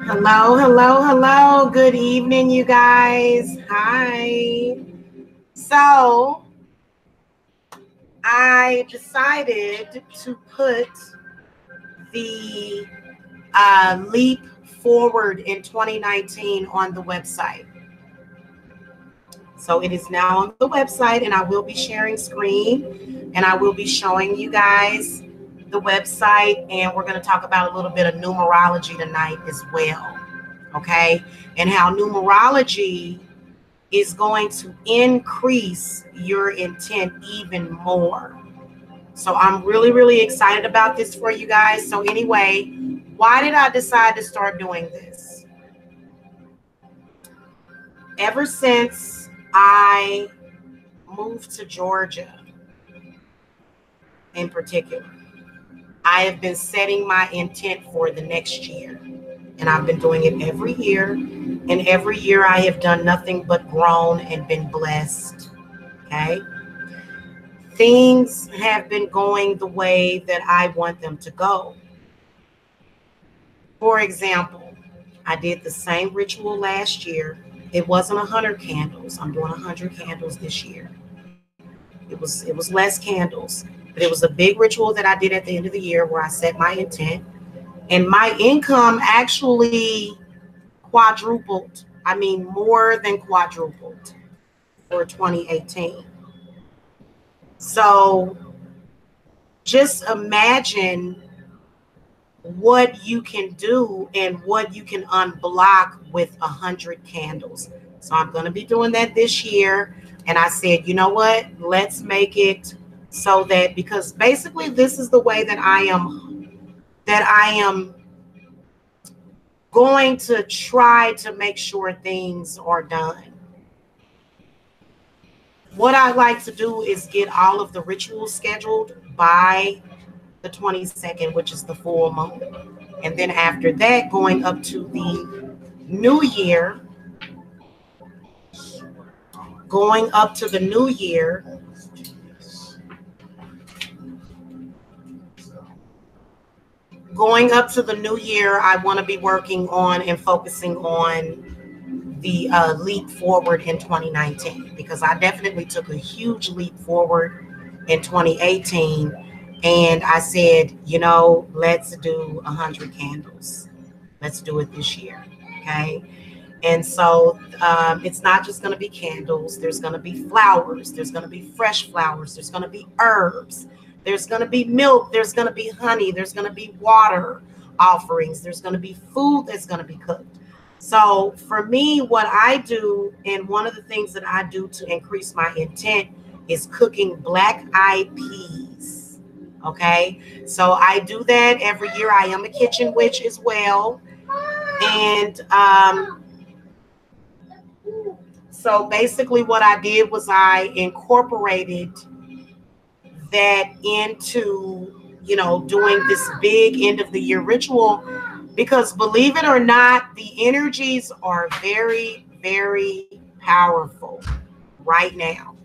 Hello, hello, hello. Good evening, you guys. Hi. So I decided to put the Leap Forward in 2019 on the website. So it is now on the website, and I will be sharing screen, and I will be showing you guys the website, and we're going to talk about a little bit of numerology tonight as well, okay? And how numerology is going to increase your intent even more. So I'm really, really excited about this for you guys. So anyway, why did I decide to start doing this? Ever since I moved to Georgia in particular, I have been setting my intent for the next year, and I've been doing it every year, and every year I have done nothing but grown and been blessed, okay? Things have been going the way that I want them to go. For example, I did the same ritual last year. It wasn't 100 candles. I'm doing 100 candles this year. It was less candles, but it was a big ritual that I did at the end of the year where I set my intent, and my income actually quadrupled. I mean, more than quadrupled for 2018. So just imagine what you can do and what you can unblock with 100 candles. So I'm going to be doing that this year. And I said, you know what, let's make it so that, because basically this is the way that I am going to try to make sure things are done. What I like to do is get all of the rituals scheduled by the 22nd, which is the full moon. And then after that, going up to the new year, I want to be working on and focusing on the leap forward in 2019, because I definitely took a huge leap forward in 2018. And I said, you know, let's do 100 candles. Let's do it this year, okay? And so it's not just going to be candles. There's going to be flowers. There's going to be fresh flowers. There's going to be herbs. There's going to be milk. There's going to be honey. There's going to be water offerings. There's going to be food that's going to be cooked. So for me, what I do, and one of the things that I do to increase my intent, is cooking black-eyed peas. Okay, so I do that every year. I am a kitchen witch as well. And So basically what I did was I incorporated that into, doing this big end of the year ritual, because believe it or not, the energies are very, very powerful right now.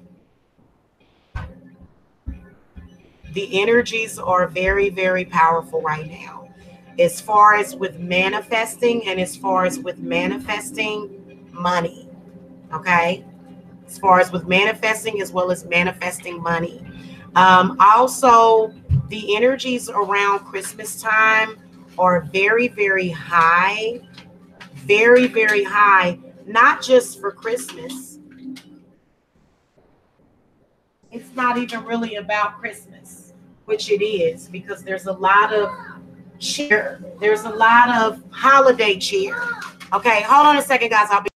The energies are very, very powerful right now. As far as with manifesting, and as far as with manifesting money. Okay? As far as with manifesting, as well as manifesting money. Also, the energies around Christmas time are very, very high. Very, very high. Not just for Christmas. It's not even really about Christmas, which it is, because there's a lot of cheer. There's a lot of holiday cheer. Okay, hold on a second, guys. I'll be.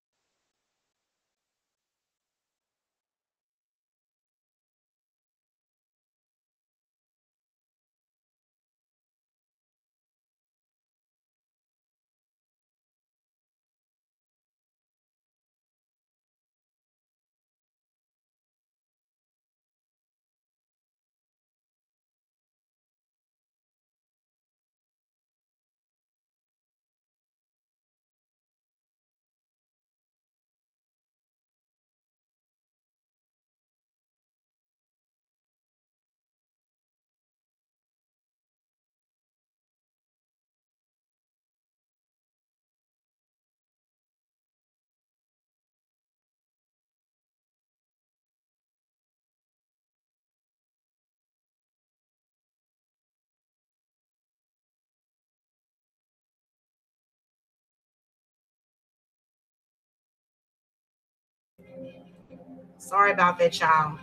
Sorry about that, child.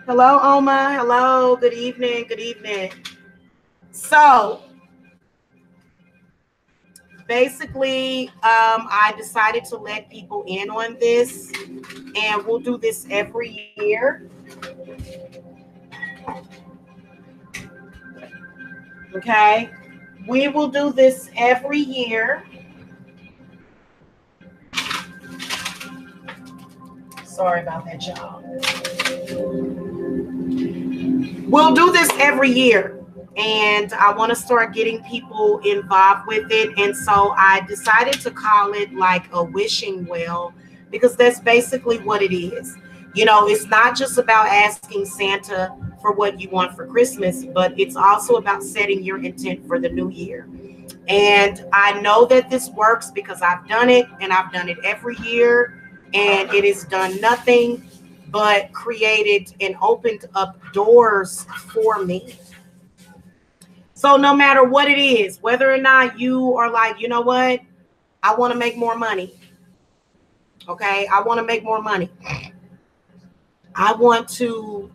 Hello, Oma. Hello. Good evening. Good evening. So basically, I decided to let people in on this, and we'll do this every year. Okay. We will do this every year. Sorry about that, y'all. We'll do this every year. And I want to start getting people involved with it. And so I decided to call it like a wishing well, because that's basically what it is. It's not just about asking Santa for what you want for Christmas, but it's also about setting your intent for the new year. And I know that this works because I've done it, and I've done it every year, and it has done nothing but created and opened up doors for me. So no matter what it is, whether or not you are like, you know what, I want to make more money. Okay, I want to make more money. I want to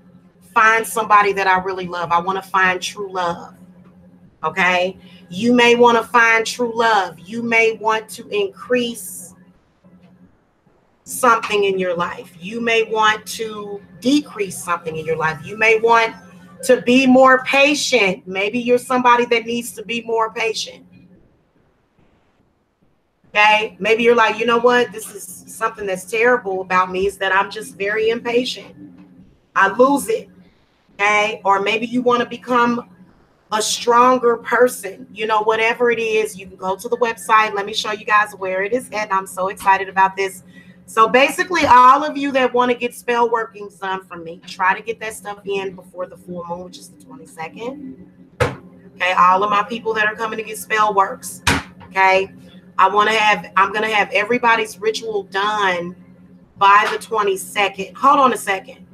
find somebody that I really love. I want to find true love. Okay, you may want to find true love. You may want to increase something in your life. You may want to decrease something in your life. You may want to be more patient. Maybe you're somebody that needs to be more patient. Okay, maybe you're like, you know what, this is something that's terrible about me, is that I'm just very impatient. I lose it. Okay, or maybe you want to become a stronger person. Whatever it is, you can go to the website. Let me show you guys where it is at. I'm so excited about this. So basically, all of you that want to get spell workings done from me, try to get that stuff in before the full moon, which is the 22nd. Okay, all of my people that are coming to get spell works. Okay, I'm going to have everybody's ritual done by the 22nd. Hold on a second.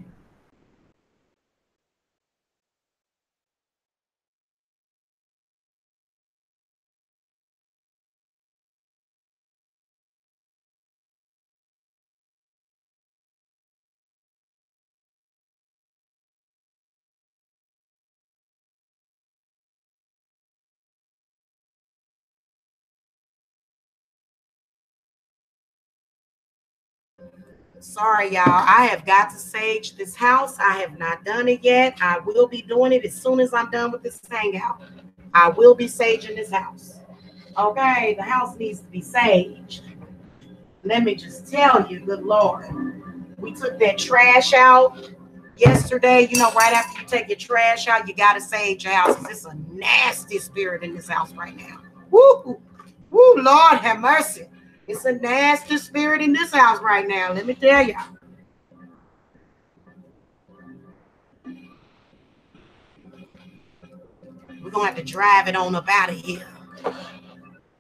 Sorry, y'all. I have got to sage this house. I have not done it yet. I will be doing it as soon as I'm done with this hangout. I will be saging this house. Okay, the house needs to be saged. Let me just tell you, good Lord. We took that trash out yesterday. You know, right after you take your trash out, you got to sage your house. It's a nasty spirit in this house right now. Woo! Woo, Lord have mercy. It's a nasty spirit in this house right now. Let me tell y'all. We're going to have to drive it on up out of here.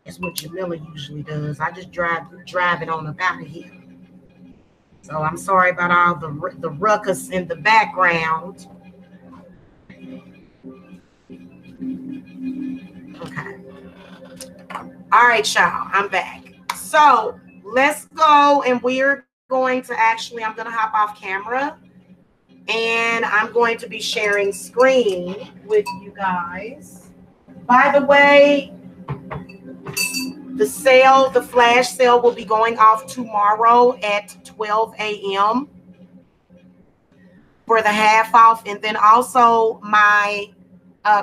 That's what Jamila usually does. I just drive it on up out of here. So I'm sorry about all the ruckus in the background. Okay. All right, y'all. I'm back. So let's go, and we're going to actually, I'm going to hop off camera, and I'm going to be sharing screen with you guys. By the way, the flash sale will be going off tomorrow at 12 a.m. for the half off. And then also my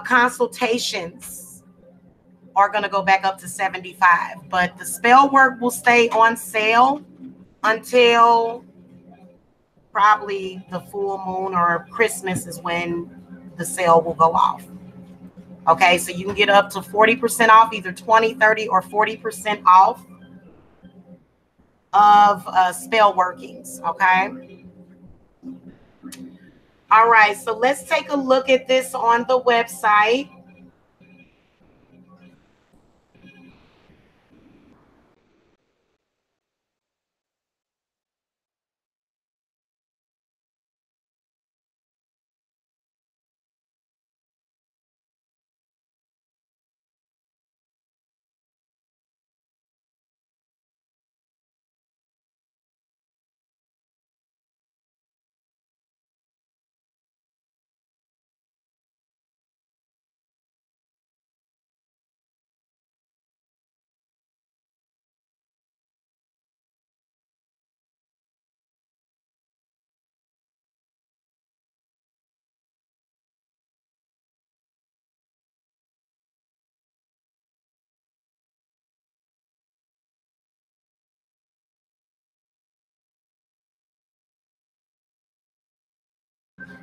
consultations are going to go back up to 75. But the spell work will stay on sale until probably the full moon or Christmas is when the sale will go off. Okay, so you can get up to 40% off, either 20, 30, or 40% off of spell workings. Okay. All right, so let's take a look at this on the website.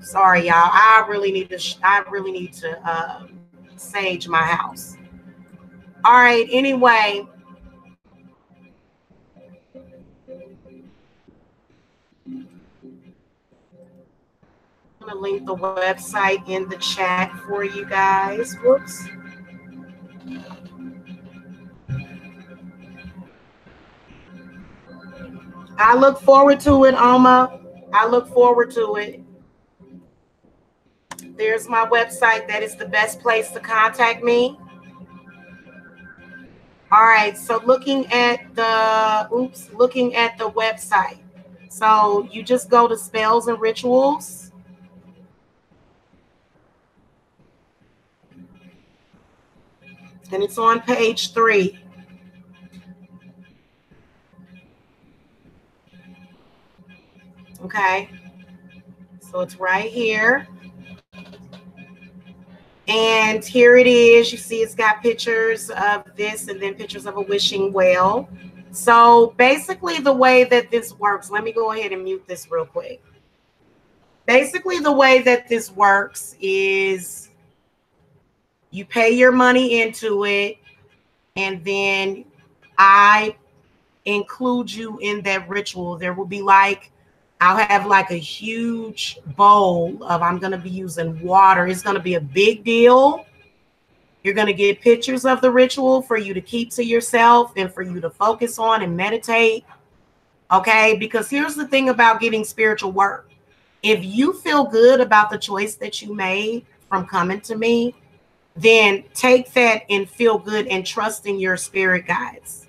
Sorry, y'all. I really need to sage my house. All right. Anyway, I'm gonna link the website in the chat for you guys. Whoops. I look forward to it, Alma. I look forward to it. There's my website. That is the best place to contact me. All right, so looking at the website. So you just go to spells and rituals. And it's on page 3. Okay. So it's right here. And here it is. You see it's got pictures of this and then pictures of a wishing well. So basically the way that this works, let me go ahead and mute this real quick. Basically the way that this works is you pay your money into it, and then I include you in that ritual. There will be I'll have like a huge bowl of, I'm going to be using water. It's going to be a big deal. You're going to get pictures of the ritual for you to keep to yourself and for you to focus on and meditate. Okay, because here's the thing about getting spiritual work. If you feel good about the choice that you made from coming to me, then take that and feel good and trust in your spirit guides.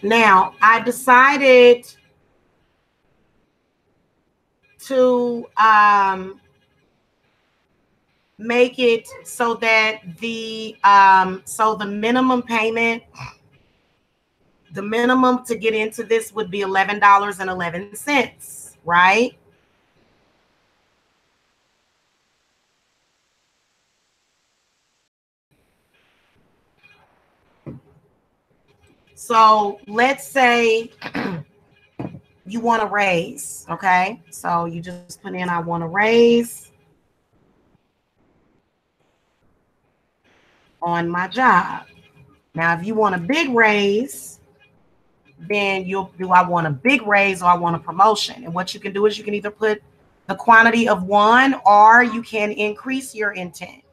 Now, I decided to make it so that the minimum payment, the minimum to get into this would be $11.11, right? So let's say you want to raise, okay? So you just put in, I want to raise on my job. Now, if you want a big raise, then you'll do, I want a big raise or I want a promotion. And what you can do is you can either put the quantity of one or you can increase your intent.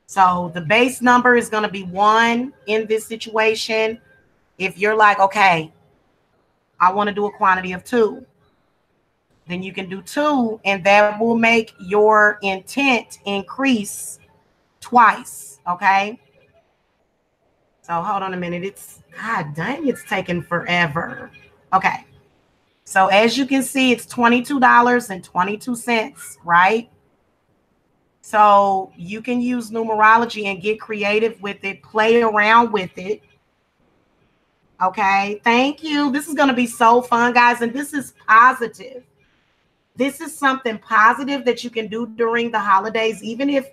So the base number is going to be one in this situation. If you're like, okay, I want to do a quantity of two, then you can do two, and that will make your intent increase twice. Okay. So hold on a minute. It's, God dang, it's taking forever. Okay. So as you can see, it's $22.22, right? So you can use numerology and get creative with it, play around with it. Okay, thank you. This is going to be so fun, guys. And this is positive. This is something positive that you can do during the holidays, even if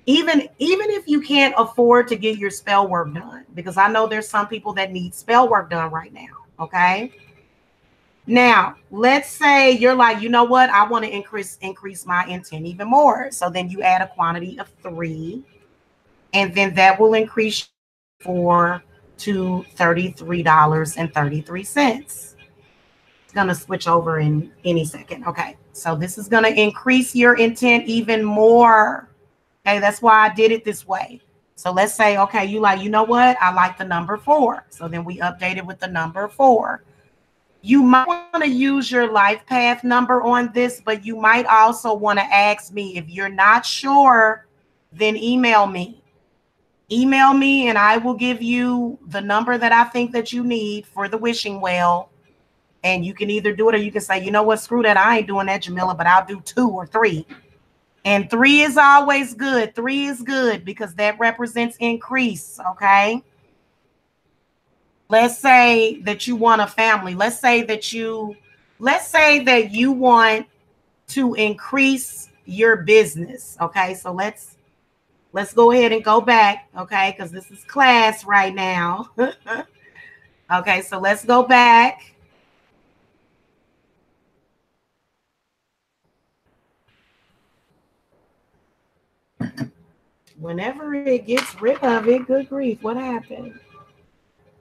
you can't afford to get your spell work done, because I know there's some people that need spell work done right now. Okay. Now, let's say you're like, you know what? I want to increase my intent even more. So then you add a quantity of 3, and then that will increase 4 to $33.33. It's going to switch over in any second. Okay. So this is going to increase your intent even more. Okay. That's why I did it this way. So let's say, okay, you like, you know what? I like the number 4. So then we update it with the number 4. You might want to use your life path number on this, but you might also want to ask me. If you're not sure, then email me. Email me and I will give you the number that I think that you need for the wishing well. And you can either do it or you can say, you know what, screw that. I ain't doing that, Jamila, but I'll do 2 or 3. And 3 is always good. 3 is good because that represents increase, okay? Let's say that you want a family. Let's say that you want to increase your business. Okay, so let's go ahead and go back, okay, because this is class right now. Okay, so let's go back. Whenever it gets rid of it, good grief, what happened?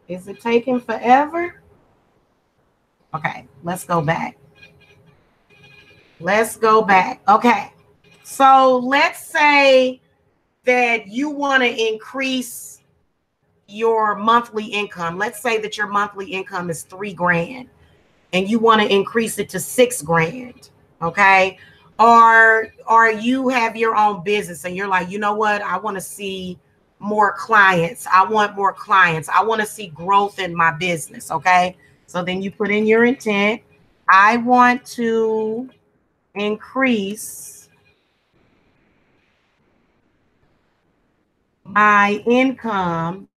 Is it taking forever? Okay, let's go back. Let's go back. Okay, so let's say that you want to increase your monthly income. Let's say that your monthly income is $3,000 and you want to increase it to $6,000. Okay. Or you have your own business and you're like, you know what? I want to see more clients. I want more clients. I want to see growth in my business. Okay. So then you put in your intent. I want to increase my income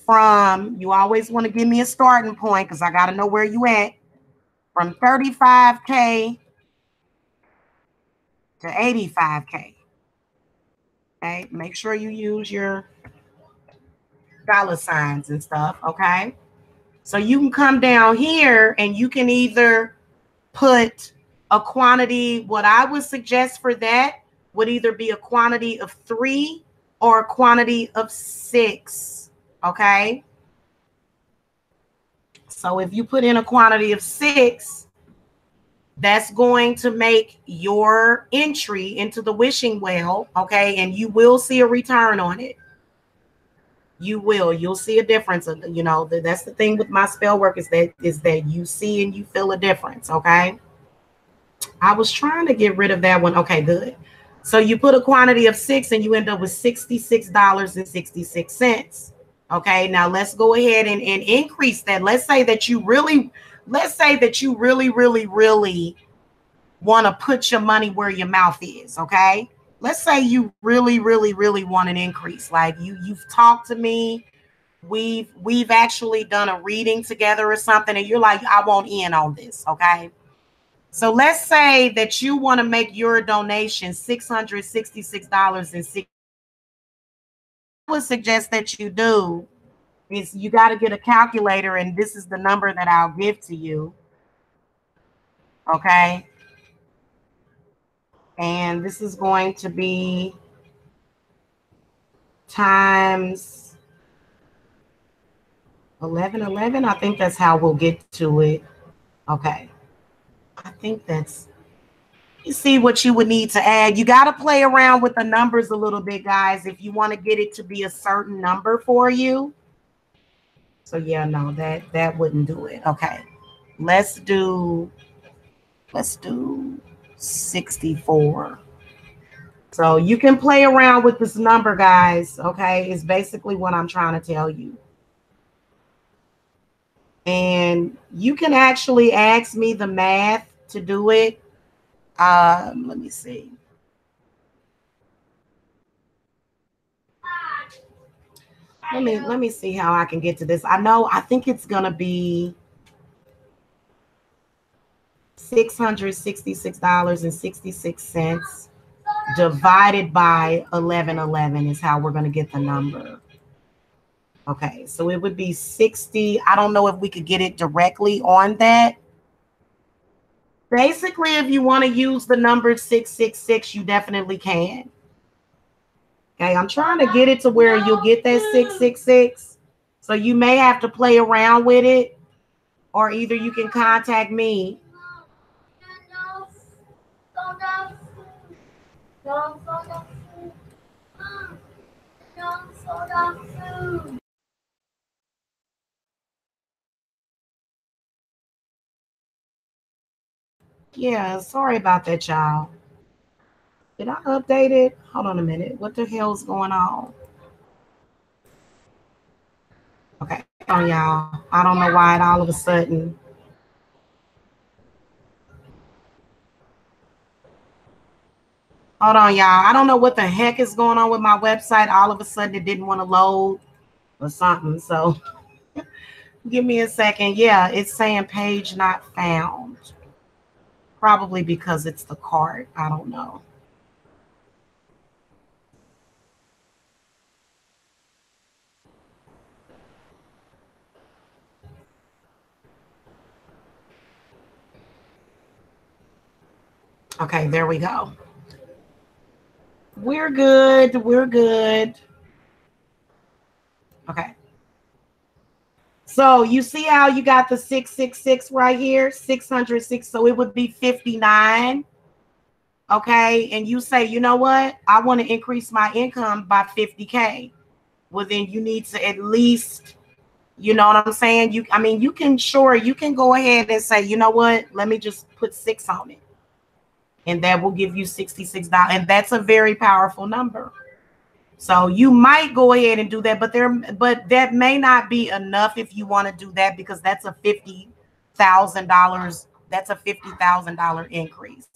from, you always want to give me a starting point because I got to know where you at, from 35K to 85K. Okay, make sure you use your dollar signs and stuff. Okay, so you can come down here and you can either put a quantity. What I would suggest for that would either be a quantity of 3 or a quantity of 6. Okay, so if you put in a quantity of 6, that's going to make your entry into the wishing well, okay? And you will see a return on it. You'll see a difference. You know, that's the thing with my spell work is that you see and you feel a difference, okay? I was trying to get rid of that one. Okay, good. So you put a quantity of 6 and you end up with $66.66. Okay, now let's go ahead and increase that. Let's say that you really want to put your money where your mouth is. Okay, let's say you really want an increase. Like you've talked to me, we've actually done a reading together or something, and you're like, I want in on this. Okay, so let's say that you want to make your donation $666.60. would suggest that you do is you got to get a calculator, and this is the number that I'll give to you. Okay. And this is going to be times 1111. I think that's how we'll get to it. Okay. I think that's, you see what you would need to add. You got to play around with the numbers a little bit, guys, if you want to get it to be a certain number for you. So yeah, no, that wouldn't do it. Okay. Let's do 64. So you can play around with this number, guys. Okay. It's basically what I'm trying to tell you. And you can actually ask me the math to do it. Let me see. Let me see how I can get to this. I think it's gonna be $666.66 divided by 1111 is how we're gonna get the number. Okay, so it would be 60. I don't know if we could get it directly on that. Basically, if you want to use the number 666, you definitely can. Okay, I'm trying to get it to where you'll get that 666. So you may have to play around with it, or either you can contact me. Yeah, sorry about that, y'all. Did I update it? Hold on a minute. What the hell's going on? Okay, on y'all. I don't know why it all of a sudden. Hold on, y'all. I don't know what the heck is going on with my website. All of a sudden it didn't want to load or something. So give me a second. Yeah, it's saying page not found. Probably because it's the cart. I don't know. Okay, there we go. We're good. We're good. Okay. So you see how you got the 666 right here, 606. So it would be 59. Okay. And you say, you know what? I want to increase my income by 50K. Well, then you need to at least, you know what I'm saying? You can go ahead and say, you know what? Let me just put 6 on it. And that will give you $66. And that's a very powerful number. So you might go ahead and do that, but that may not be enough if you want to do that, because that's a $50,000. That's a $50,000 increase.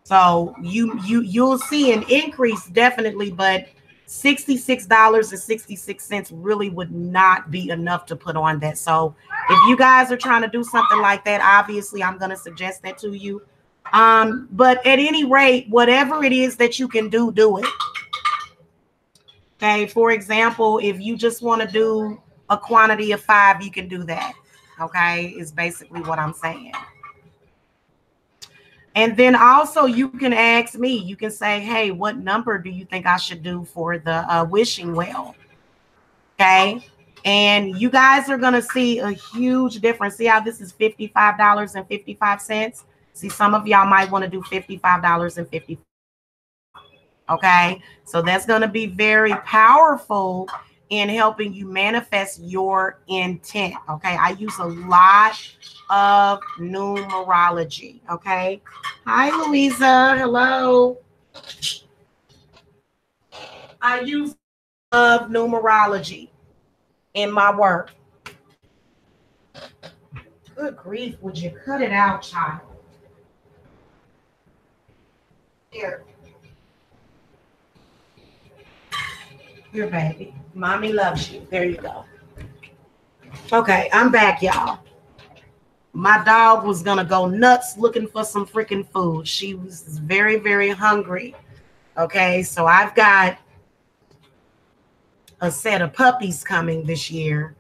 So you'll see an increase definitely, but $66.66 really would not be enough to put on that. So if you guys are trying to do something like that, obviously I'm going to suggest that to you. But at any rate, whatever it is that you can do, do it. Okay, for example, if you just want to do a quantity of 5, you can do that. Okay, is basically what I'm saying. And then also you can ask me, you can say, hey, what number do you think I should do for the wishing well? Okay, and you guys are going to see a huge difference. See how this is $55.55? See, some of y'all might want to do $55.55. Okay, so that's going to be very powerful in helping you manifest your intent. Okay, I use a lot of numerology. Okay, hi Louisa, hello. I use of numerology in my work. Good grief, would you cut it out, child? Here. Your baby. Mommy loves you. There you go. Okay, I'm back, y'all. My dog was going to go nuts looking for some freaking food. She was very, very hungry. Okay, so I've got a set of puppies coming this year,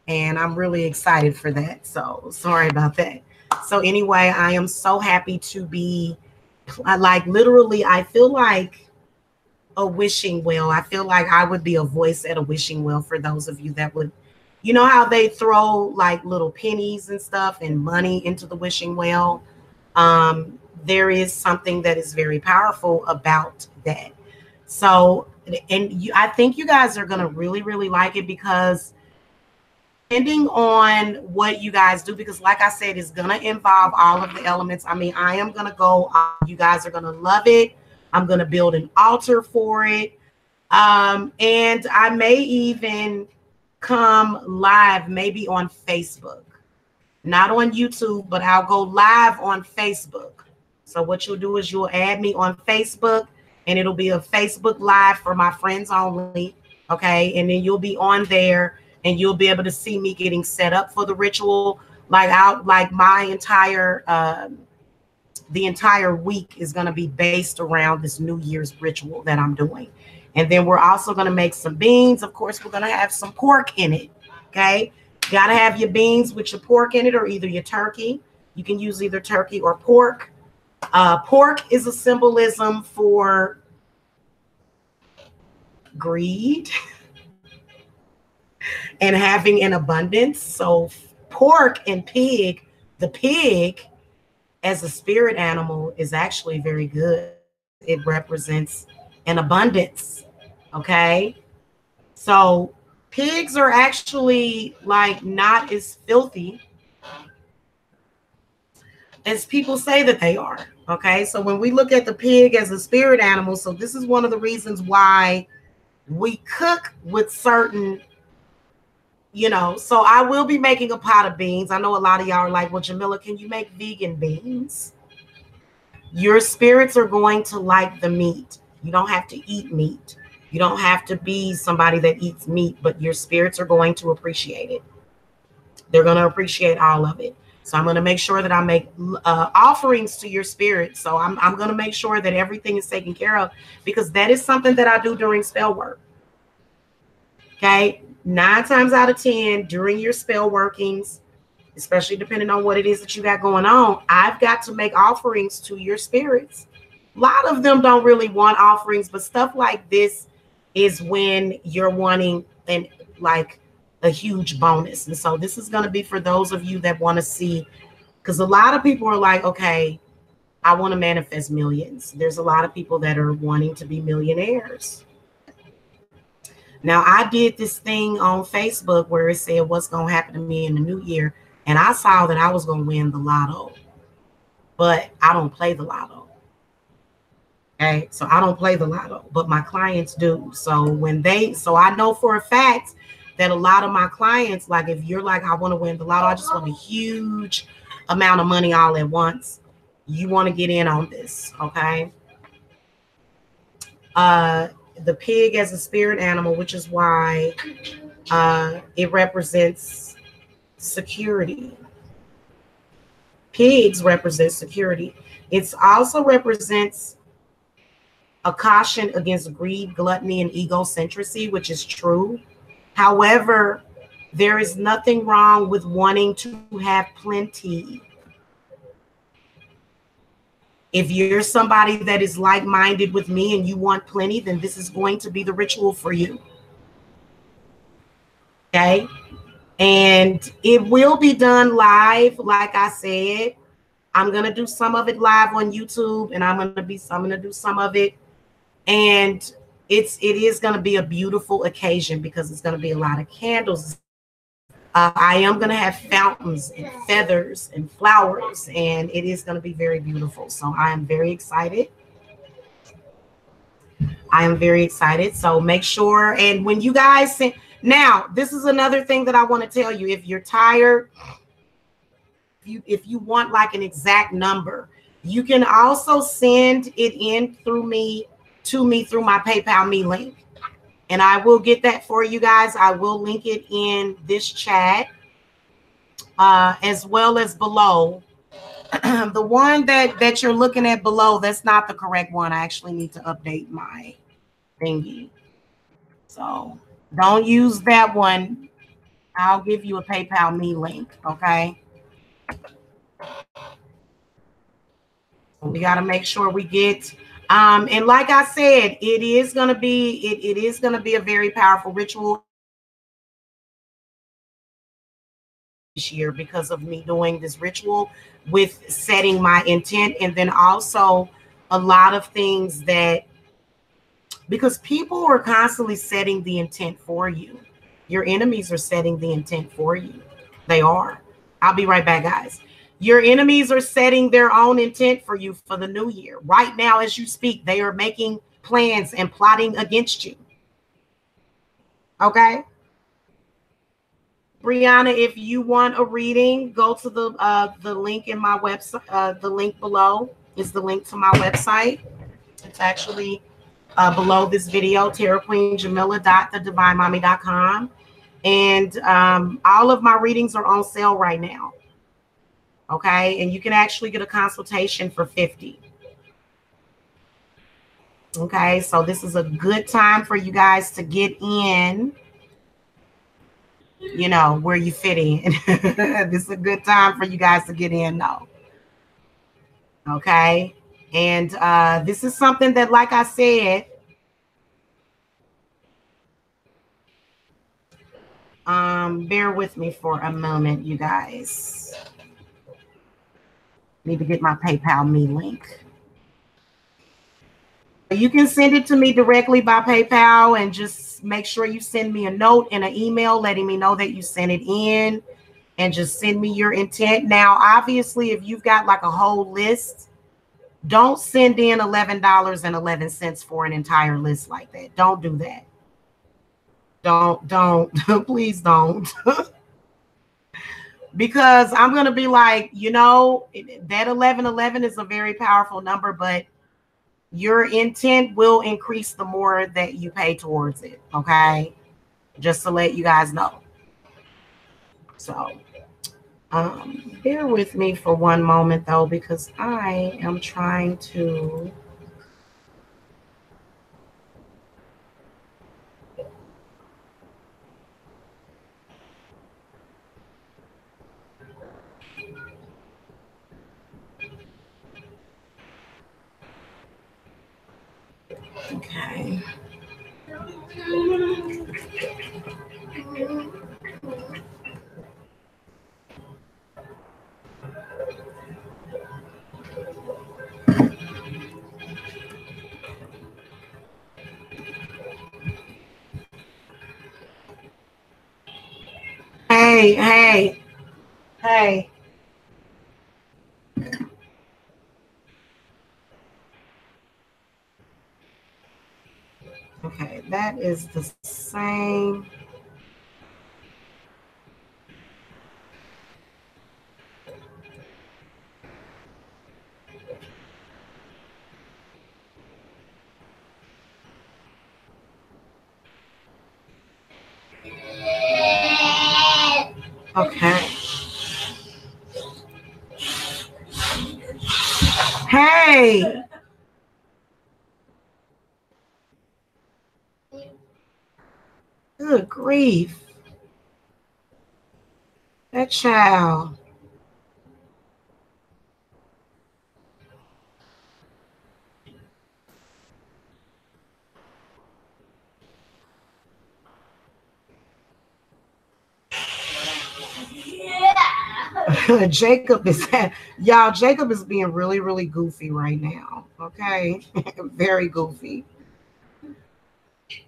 and I'm really excited for that. So sorry about that. So anyway, I am so happy to be like literally. I feel like a wishing well. I feel like I would be a voice at a wishing well for those of you that would, you know how they throw like little pennies and stuff and money into the wishing well. There is something that is very powerful about that. So, and I think you guys are going to really, really like it because depending on what you guys do, because like I said, it's going to involve all of the elements. I mean, I am going to go, you guys are going to love it. I'm going to build an altar for it. And I may even come live, maybe on Facebook, not on YouTube, but I'll go live on Facebook. So what you'll do is you'll add me on Facebook, and it'll be a Facebook live for my friends only. Okay. And then you'll be on there and you'll be able to see me getting set up for the ritual. Like my entire, the entire week is going to be based around this New Year's ritual that I'm doing. And then we're also going to make some beans. Of course, we're going to have some pork in it. Okay. Got to have your beans with your pork in it, or either your turkey. You can use either turkey or pork. Pork is a symbolism for greed and having an abundance. So pork and pig, the pig as a spirit animal is actually very good. It represents an abundance. Okay. So pigs are actually like not as filthy as people say that they are. Okay. So when we look at the pig as a spirit animal, so this is one of the reasons why we cook with certain, you know, so I will be making a pot of beans. I know a lot of y'all are like, well, Jamila, can you make vegan beans? Your spirits are going to like the meat. You don't have to eat meat. You don't have to be somebody that eats meat, but your spirits are going to appreciate it. They're going to appreciate all of it. So I'm going to make sure that I make offerings to your spirit. So I'm going to make sure that everything is taken care of, because that is something that I do during spell work. Okay. 9 times out of 10 during your spell workings, especially depending on what it is that you got going on, I've got to make offerings to your spirits. A lot of them don't really want offerings, but stuff like this is when you're wanting like a huge bonus. And so this is going to be for those of you that want to see, because a lot of people are like, okay, I want to manifest millions. There's a lot of people that are wanting to be millionaires. Now, I did this thing on Facebook where it said what's going to happen to me in the new year. And I saw that I was going to win the lotto, but I don't play the lotto. Okay. So I don't play the lotto, but my clients do. So so I know for a fact that a lot of my clients, like if you're like, I want to win the lotto, I just want a huge amount of money all at once. You want to get in on this. Okay. The pig as a spirit animal, which is why it represents security. Pigs represent security. It also represents a caution against greed, gluttony, and egocentricity, which is true. However, there is nothing wrong with wanting to have plenty. If you're somebody that is like-minded with me and you want plenty, then this is going to be the ritual for you. Okay. And it will be done live. Like I said, I'm going to do some of it live on YouTube, and I'm going to do some of it. And it is going to be a beautiful occasion because it's going to be a lot of candles. I am going to have fountains and feathers and flowers, and it is going to be very beautiful. So I am very excited. I am very excited. So make sure, and when you guys send, now this is another thing that I want to tell you. If you're tired, if you want like an exact number, you can also send it in through me to me through my PayPal me link. And I will get that for you guys. I will link it in this chat as well as below. The one that you're looking at below, that's not the correct one. I actually need to update my thingy. So Don't use that one. I'll give you a PayPal me link, okay? We got to make sure we get and like I said, it is going to be it is going to be a very powerful ritual this year because of me doing this ritual with setting my intent, and then also a lot of things that because people are constantly setting the intent for you. Your enemies are setting the intent for you. They are. I'll be right back, guys. Your enemies are setting their own intent for you for the new year. Right now, as you speak, they are making plans and plotting against you. Okay? Brianna, if you want a reading, go to the link in my website. The link below is the link to my website. It's actually below this video, TerraQueenJamila.thedivinemommy.com. And all of my readings are on sale right now. Okay, and you can actually get a consultation for $50. Okay, so this is a good time for you guys to get in, you know, where you fit in. This is a good time for you guys to get in, though. Okay, and this is something that, like I said, bear with me for a moment, you guys. Need to get my PayPal me link. You can send it to me directly by PayPal and just make sure you send me a note and an email letting me know that you sent it in, and just send me your intent. Now, obviously, if you've got like a whole list, don't send in $11.11 for an entire list like that. Don't do that. Don't, please don't. Because I'm going to be like, you know, that 1111 is a very powerful number, but your intent will increase the more that you pay towards it. Okay. Just to let you guys know. So, bear with me for one moment though, because I am trying to. Okay. Hey, hey, hey. Okay, that is the same. Okay. Hey. Good grief. That child. Jacob is y'all. Jacob is being really, really goofy right now. Okay, very goofy.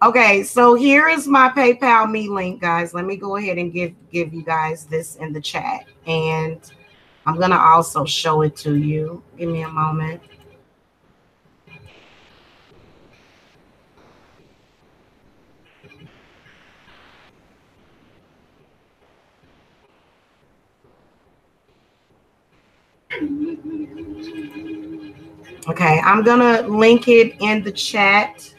Okay, so here is my PayPal me link, guys. Let me go ahead and give you guys this in the chat, and I'm gonna also show it to you. Give me a moment. Okay, I'm gonna link it in the chat.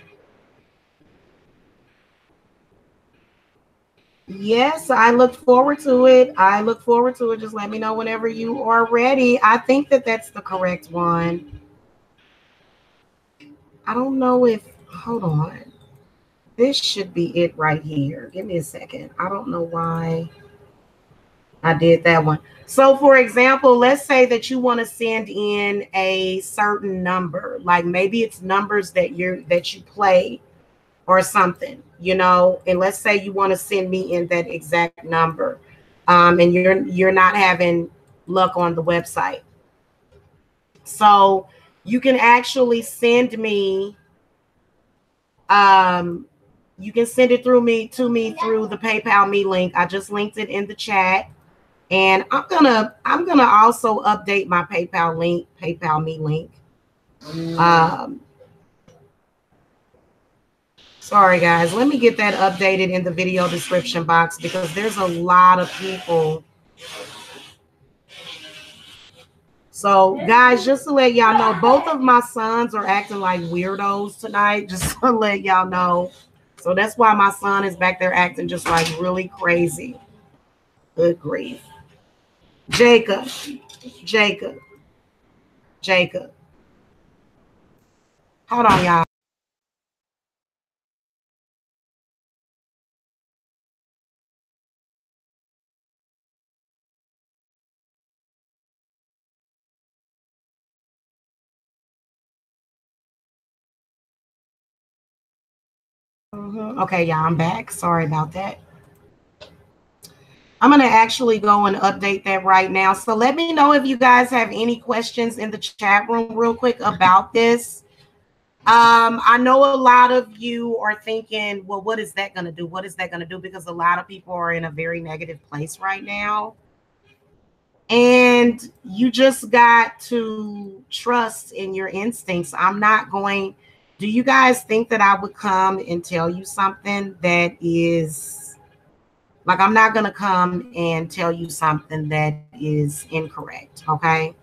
Yes, I look forward to it. I look forward to it. Just let me know whenever you are ready. I think that that's the correct one. I don't know if, hold on. This should be it right here. Give me a second. I don't know why I did that one. So for example, let's say that you want to send in a certain number, like maybe it's numbers that you play or something, you know, and let's say you want to send me in that exact number, and you're not having luck on the website. So you can actually send me, um, you can send it through me to me through the PayPal me link. I just linked it in the chat. And I'm gonna also update my PayPal link, PayPal me link. Um, sorry guys, let me get that updated in the video description box because there's a lot of people. So guys, just to let y'all know, both of my sons are acting like weirdos tonight, just to let y'all know. So that's why my son is back there acting just like really crazy. Good grief. Jacob, Jacob, Jacob. Hold on, y'all. Okay, y'all, I'm back. Sorry about that. I'm going to actually go and update that right now. So let me know if you guys have any questions in the chat room real quick about this. I know a lot of you are thinking, well, what is that going to do? What is that going to do? Because a lot of people are in a very negative place right now. And you just got to trust in your instincts. I'm not going. Do you guys think that I would come and tell you something that is like, I'm not going to come and tell you something that is incorrect. Okay.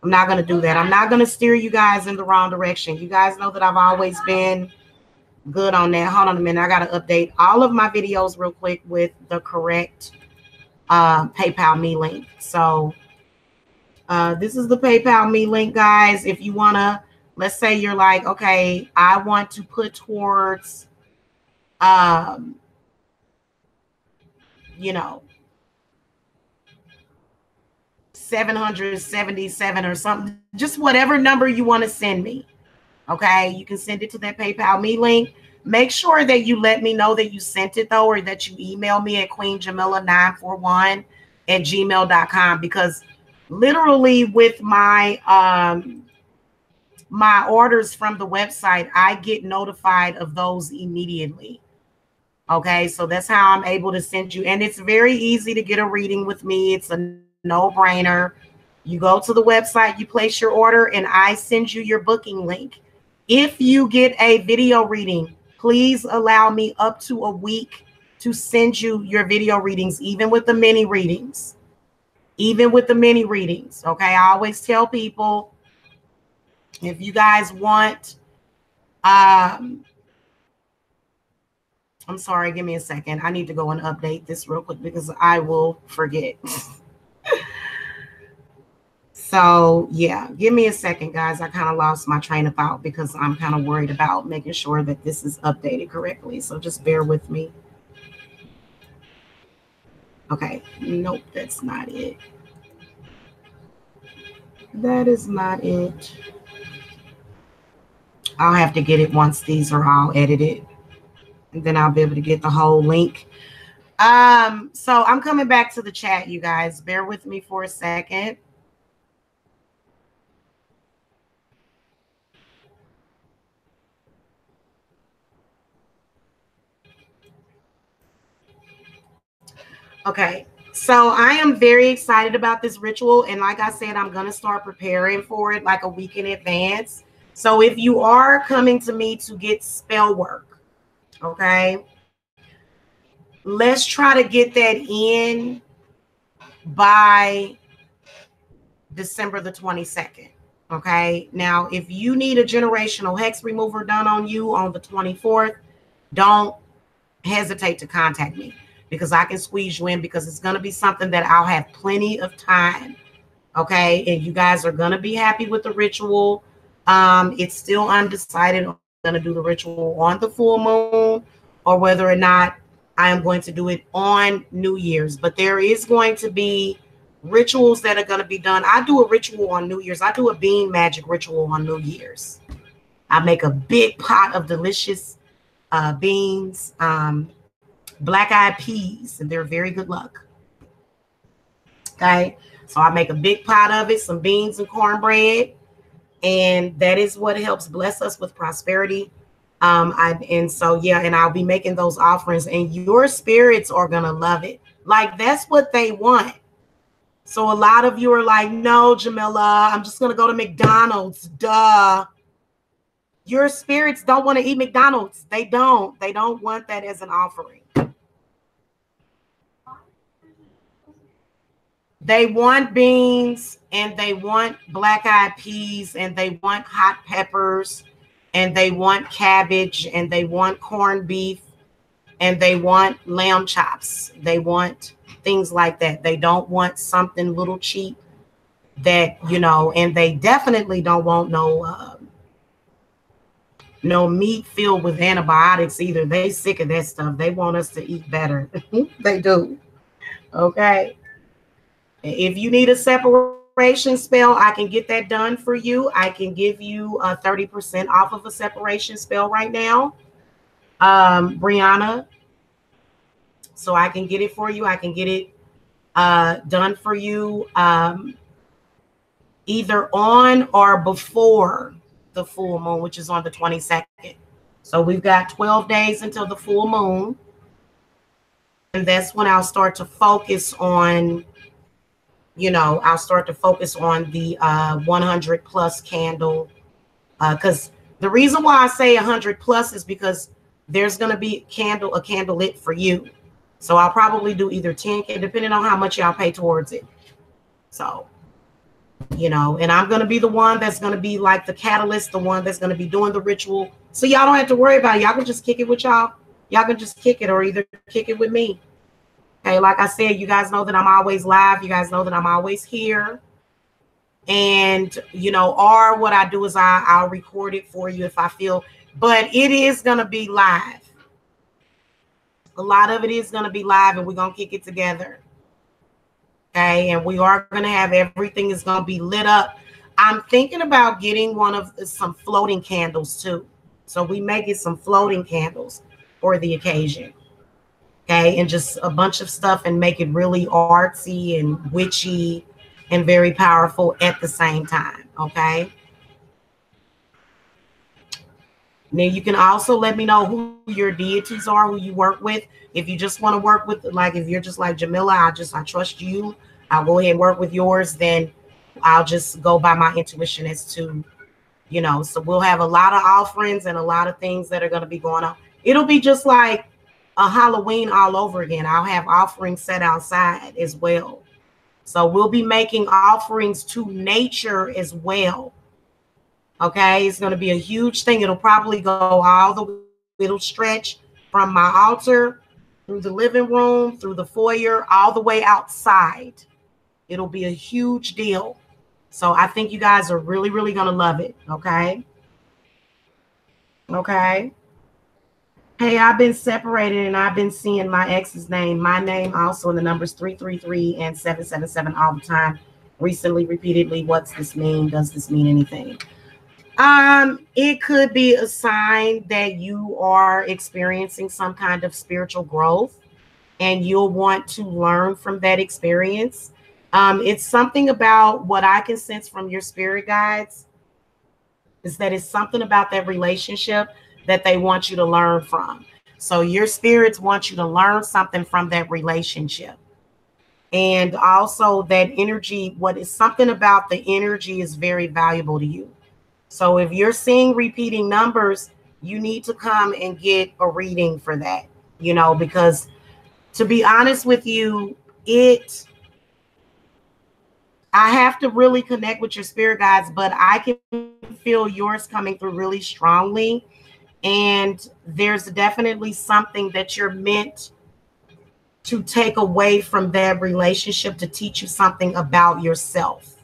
I'm not going to do that. I'm not going to steer you guys in the wrong direction. You guys know that I've always been good on that. Hold on a minute. I got to update all of my videos real quick with the correct PayPal me link. So this is the PayPal me link, guys. If you want to, let's say you're like, okay, I want to put towards, you know, 777 or something, just whatever number you want to send me. Okay, you can send it to that PayPal me link. Make sure that you let me know that you sent it though, or that you email me at queenjamila941@gmail.com, because literally with my my orders from the website, I get notified of those immediately. Okay, so that's how I'm able to send you. And it's very easy to get a reading with me. It's a no-brainer. You go to the website, you place your order, and I send you your booking link. If you get a video reading, please allow me up to a week to send you your video readings, even with the mini readings. Even with the mini readings. Okay, I always tell people, if you guys want, I'm sorry, give me a second. I need to go and update this real quick because I will forget. So yeah, give me a second, guys. I kind of lost my train of thought because I'm kind of worried about making sure that this is updated correctly. So just bear with me. Okay, nope, that's not it. That is not it. I'll have to get it once these are all edited, and then I'll be able to get the whole link. So I'm coming back to the chat, you guys. Bear with me for a second. Okay, so I am very excited about this ritual. And like I said, I'm going to start preparing for it like a week in advance. So if you are coming to me to get spell work, okay, let's try to get that in by December the 22nd. Okay, now if you need a generational hex remover done on you on the 24th, don't hesitate to contact me, because I can squeeze you in, because it's going to be something that I'll have plenty of time. Okay, and you guys are going to be happy with the ritual. It's still undecided. I'm going to do the ritual on the full moon, or whether or not I am going to do it on New Year's. But there is going to be rituals that are going to be done. I do a ritual on New Year's. I do a bean magic ritual on New Year's. I make a big pot of delicious beans, black-eyed peas, and they're very good luck. Okay, so I make a big pot of it, some beans and cornbread, and that is what helps bless us with prosperity. And so yeah, and I'll be making those offerings, and your spirits are gonna love it. Like, that's what they want. So a lot of you are like, no, Jamila, I'm just gonna go to McDonald's. Duh. Your spirits don't want to eat McDonald's. They don't want that as an offering. They want beans, and they want black-eyed peas, and they want hot peppers, and they want cabbage, and they want corned beef, and they want lamb chops. They want things like that. They don't want something little cheap that, you know, and they definitely don't want no meat filled with antibiotics either. They sick of that stuff. They want us to eat better. They do. Okay. If you need a separation spell, I can get that done for you. I can give you 30% off of a separation spell right now, Brianna. So I can get it for you. I can get it done for you either on or before the full moon, which is on the 22nd. So we've got 12 days until the full moon. And that's when I'll start to focus on, you know, I'll start to focus on the 100 plus candle. Because the reason why I say 100 plus is because there's going to be a candle lit for you. So I'll probably do either 10, depending on how much y'all pay towards it. So, you know, and I'm going to be the one that's going to be like the catalyst, the one that's going to be doing the ritual. So y'all don't have to worry about it. Y'all can just kick it with y'all. Y'all can just kick it, or either kick it with me. Okay, like I said, you guys know that I'm always live. You guys know that I'm always here. And, you know, or what I do is I'll record it for you if I feel, but it is going to be live. A lot of it is going to be live, and we're going to kick it together. Okay, and we are going to have everything is going to be lit up. I'm thinking about getting some floating candles too. So we may get some floating candles for the occasion. Okay, and just a bunch of stuff and make it really artsy and witchy and very powerful at the same time. Okay. Now you can also let me know who your deities are, who you work with. If you just want to work with, like, if you're just like Jamila, I trust you, I'll go ahead and work with yours. Then I'll just go by my intuition as to, you know, so we'll have a lot of offerings and a lot of things that are going to be going on. It'll be just like a Halloween all over again. I'll have offerings set outside as well. So we'll be making offerings to nature as well. Okay, it's going to be a huge thing. It'll probably go it'll stretch from my altar through the living room, through the foyer, all the way outside. It'll be a huge deal. So I think you guys are really, really going to love it. Okay. Okay. Hey, I've been separated and I've been seeing my ex's name, my name also in the numbers 333 and 777 all the time. Recently, repeatedly. What's this mean? Does this mean anything? It could be a sign that you are experiencing some kind of spiritual growth and you'll want to learn from that experience. It's something about what I can sense from your spirit guides is that it's something about that relationship that they want you to learn from. So your spirits want you to learn something from that relationship. And also that energy, what is something about the energy is very valuable to you. So if you're seeing repeating numbers, you need to come and get a reading for that, you know, because to be honest with you, I have to really connect with your spirit guides, but I can feel yours coming through really strongly. And there's definitely something that you're meant to take away from that relationship to teach you something about yourself.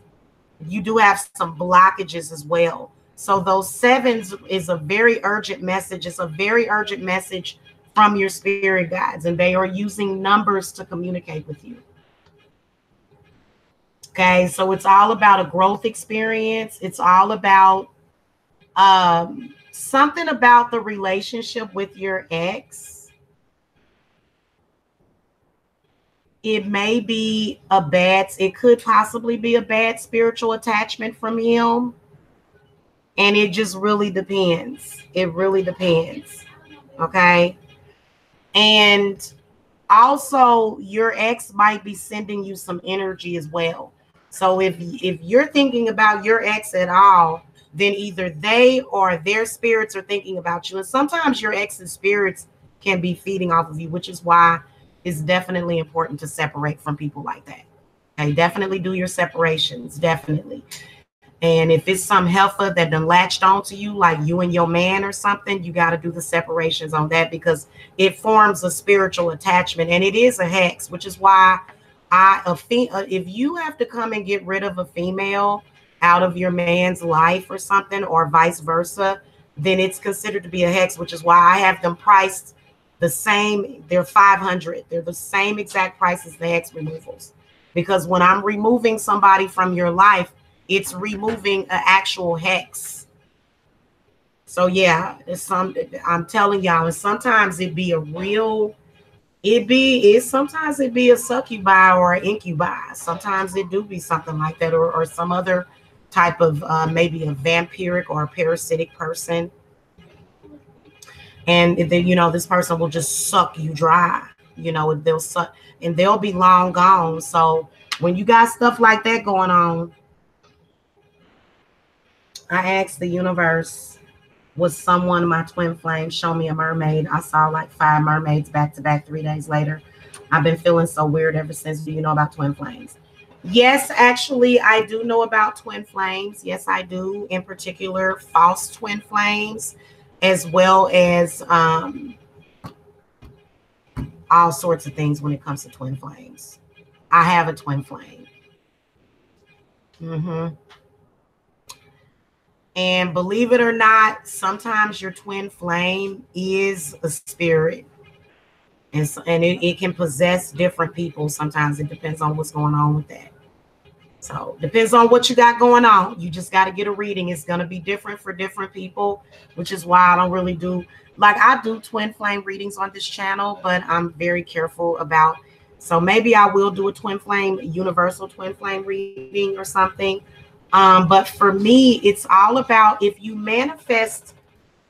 You do have some blockages as well. So those sevens is a very urgent message. It's a very urgent message from your spirit guides, and they are using numbers to communicate with you. Okay, so it's all about a growth experience. It's all about something about the relationship with your ex. It may be it could possibly be a bad spiritual attachment from him. And it just really depends. It really depends. Okay. And also, your ex might be sending you some energy as well. So if you're thinking about your ex at all, then either they or their spirits are thinking about you. And sometimes your ex's spirits can be feeding off of you, which is why it's definitely important to separate from people like that. Okay, definitely do your separations, definitely. And if it's some heifer that done latched onto you, like you and your man or something, you got to do the separations on that, because it forms a spiritual attachment, and it is a hex, which is why if you have to come and get rid of a female out of your man's life or something, or vice versa, then it's considered to be a hex, which is why I have them priced the same. They're 500. They're the same exact price as the hex removals, because when I'm removing somebody from your life, it's removing an actual hex. So yeah, I'm telling y'all, and sometimes sometimes it be a succubi or an incubi. Sometimes it do be something like that, or some other type of maybe a vampiric or a parasitic person. And then, this person will just suck you dry. They'll suck, and they'll be long gone. So when you got stuff like that going on, I asked the universe, was someone my twin flame show me a mermaid? I saw like 5 mermaids back to back 3 days later. I've been feeling so weird ever since. Do you know about twin flames? Yes, actually, I do know about twin flames. Yes, I do. In particular, false twin flames, as well as all sorts of things when it comes to twin flames. I have a twin flame. And believe it or not, sometimes your twin flame is a spirit. And it can possess different people. Sometimes it depends on what's going on with that. So depends on what you got going on. You just got to get a reading. It's going to be different for different people, which is why I don't really do, like, I do twin flame readings on this channel, but I'm very careful about, so maybe I will do a twin flame, universal twin flame reading or something. But for me, it's all about, if you manifest,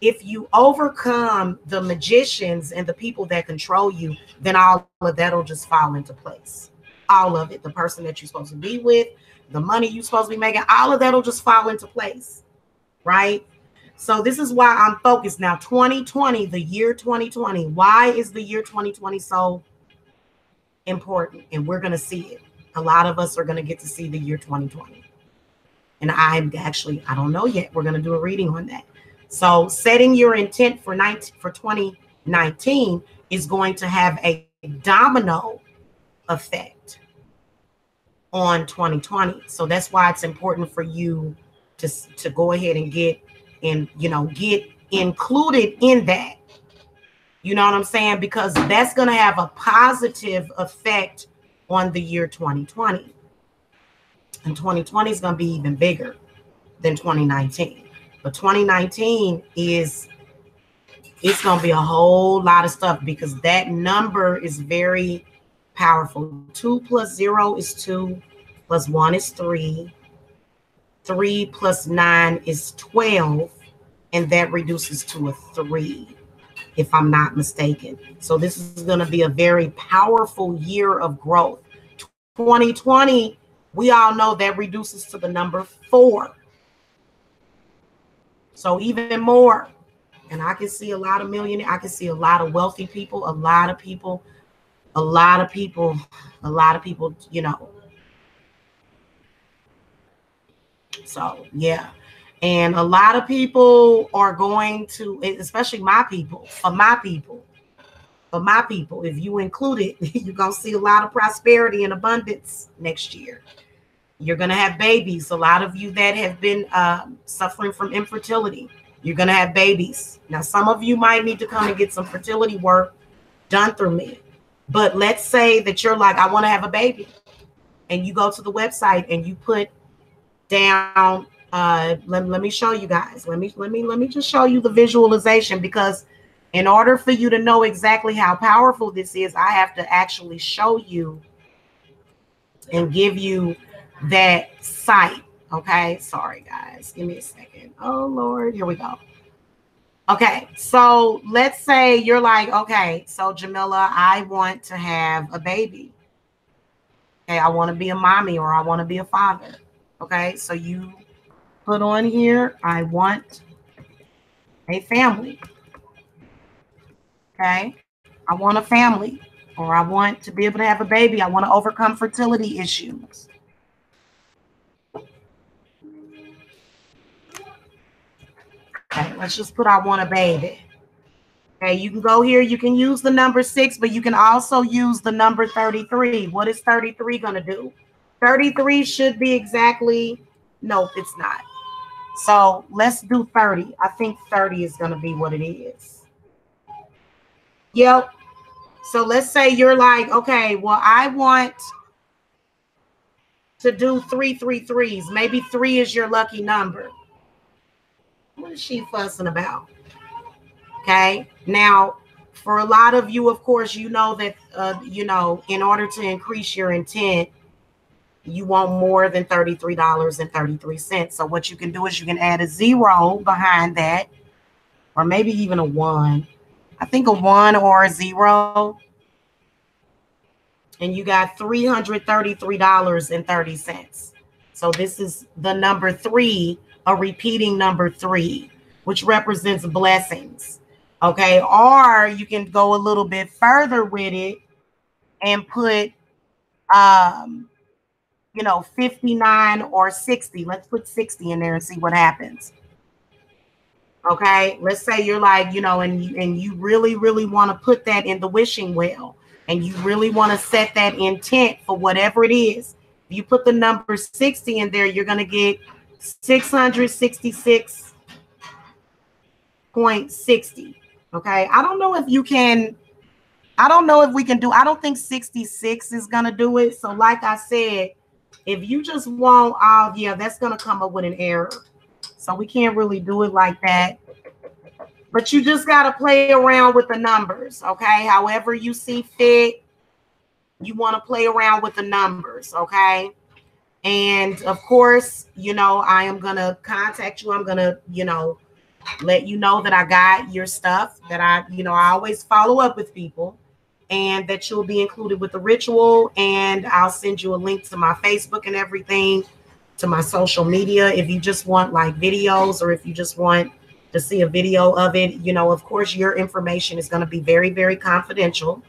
if you overcome the magicians and the people that control you, then all of that'll just fall into place. All of it, the person that you're supposed to be with, the money you're supposed to be making, all of that'll just fall into place, right? So this is why I'm focused now. 2020, the year 2020. Why is the year 2020 so important? And we're going to see it. A lot of us are going to get to see the year 2020. And I don't know yet. We're going to do a reading on that. So setting your intent for 2019 is going to have a domino effect on 2020. So that's why it's important for you to go ahead and get included in that. You know what I'm saying? Because that's going to have a positive effect on the year 2020. And 2020 is going to be even bigger than 2019. But 2019 it's going to be a whole lot of stuff, because that number is very powerful. 2 plus 0 is 2, plus 1 is 3. 3 plus 9 is 12, and that reduces to a 3, if I'm not mistaken. So this is going to be a very powerful year of growth. 2020, we all know that reduces to the number 4. So even more. And I can see a lot of millionaires. I can see a lot of wealthy people, a lot of people, So, yeah. And a lot of people are going to, especially my people, if you include it, you're going to see a lot of prosperity and abundance next year. You're going to have babies. A lot of you that have been suffering from infertility, You're going to have babies. Now, some of you might need to come and get some fertility work done through me. But let's say that you're like, I want to have a baby. And you go to the website and you put down, let me show you guys. Let me just show you the visualization, because in order for you to know exactly how powerful this is, I have to actually show you and give you that site. Okay, sorry guys, give me a second. Oh Lord, here we go. Okay, so let's say you're like, okay, so Jamila, I want to have a baby. Okay, I want to be a mommy or I want to be a father. Okay, so you put on here, I want a family. Okay, I want a family, or I want to be able to have a baby. I want to overcome fertility issues. Okay, let's just put I want a baby. Okay, you can go here. You can use the number 6, but you can also use the number 33. What is 33 going to do? 33 should be exactly, nope, it's not. So let's do 30. I think 30 is going to be what it is. Yep. So let's say you're like, okay, well, I want to do 333s. Maybe 3 is your lucky number. What is she fussing about? Okay. Now, for a lot of you, of course, you know that, in order to increase your intent, you want more than $33.33. So what you can do is you can add a 0 behind that, or maybe even a 1. I think a 1 or a 0. And you got $333.30. So this is the number 3, a repeating number 3, which represents blessings. Okay, or you can go a little bit further with it and put 59 or 60. Let's put 60 in there and see what happens. Okay, let's say you're like, and you really, really want to put that in the wishing well, and you really want to set that intent for whatever it is. If you put the number 60 in there, you're going to get 666.60. Okay, I don't know if we can do, I don't think 66 is going to do it. So like I said, if you just want, that's going to come up with an error. So we can't really do it like that. But you just got to play around with the numbers, okay? However you see fit, you want to play around with the numbers, okay? And of course, I am going to contact you. I'm going to, let you know that I got your stuff, that I always follow up with people, and that you'll be included with the ritual. And I'll send you a link to my Facebook and everything, to my social media. If you just want like videos, or if you just want to see a video of it, of course, your information is going to be very, very confidential.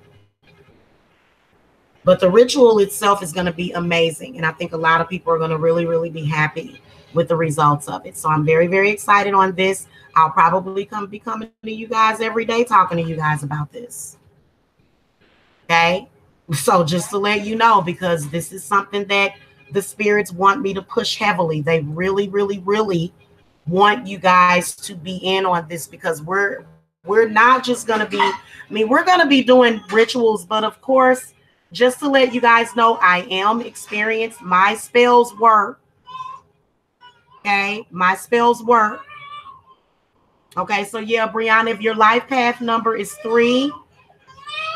But the ritual itself is going to be amazing. And I think a lot of people are going to really, really be happy with the results of it. So I'm very, very excited on this. I'll probably be coming to you guys every day, talking to you guys about this. Okay. So just to let you know, because this is something that the spirits want me to push heavily. They really, really, really want you guys to be in on this, because we're not just going to be, we're going to be doing rituals, but of course, just to let you guys know, I am experienced. My spells work. Okay. My spells work. Okay. So yeah, Brianna, if your life path number is 3,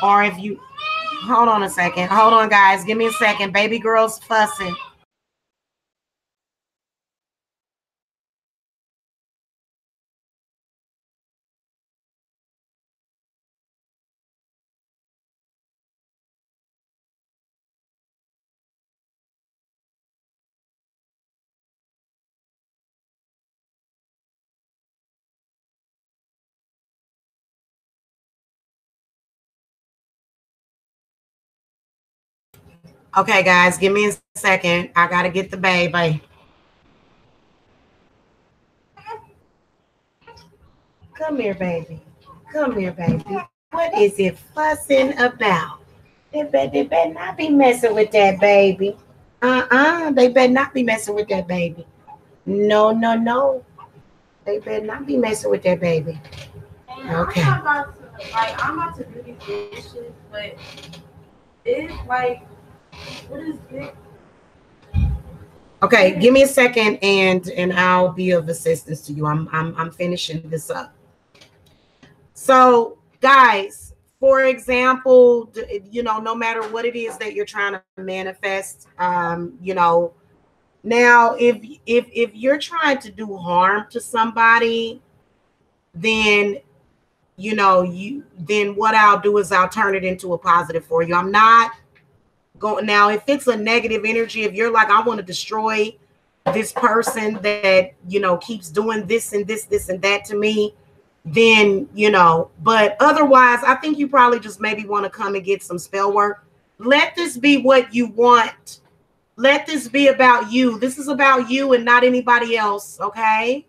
or if you, hold on a second. Hold on, guys. Give me a second. Baby girl's fussing. Okay, guys, give me a second. I got to get the baby. Come here, baby. Come here, baby. What is it fussing about? They better not be messing with that baby. They better not be messing with that baby. No, no, no. They better not be messing with that baby. Okay. I'm about to do these dishes, but it's like, what is it? Okay, give me a second and I'll be of assistance to you. I'm finishing this up. So, guys, for example, no matter what it is that you're trying to manifest, now if you're trying to do harm to somebody, then then what I'll do is I'll turn it into a positive for you. I'm not going now if it's a negative energy, if you're like, I want to destroy this person that keeps doing this and this and that to me, then but otherwise I think you probably just maybe want to come and get some spell work. Let this be what you want. Let this be about you. This is about you and not anybody else. Okay,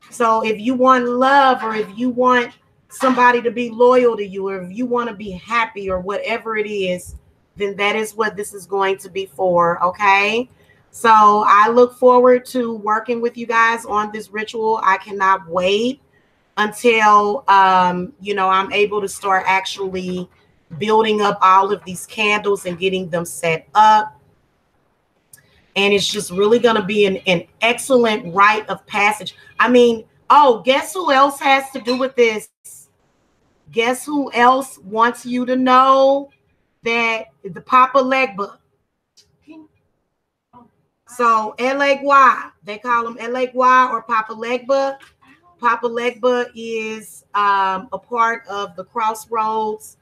so if you want love, or if you want somebody to be loyal to you, or if you want to be happy, or whatever it is, then that is what this is going to be for. Okay, so I look forward to working with you guys on this ritual. I cannot wait until I'm able to start actually building up all of these candles and getting them set up. And it's just really going to be an excellent rite of passage. I mean, oh, guess who else has to do with this? Guess who else wants you to know that the Papa Legba? So Elegwa, they call him Elegwa or Papa Legba. Papa Legba is a part of the Crossroads.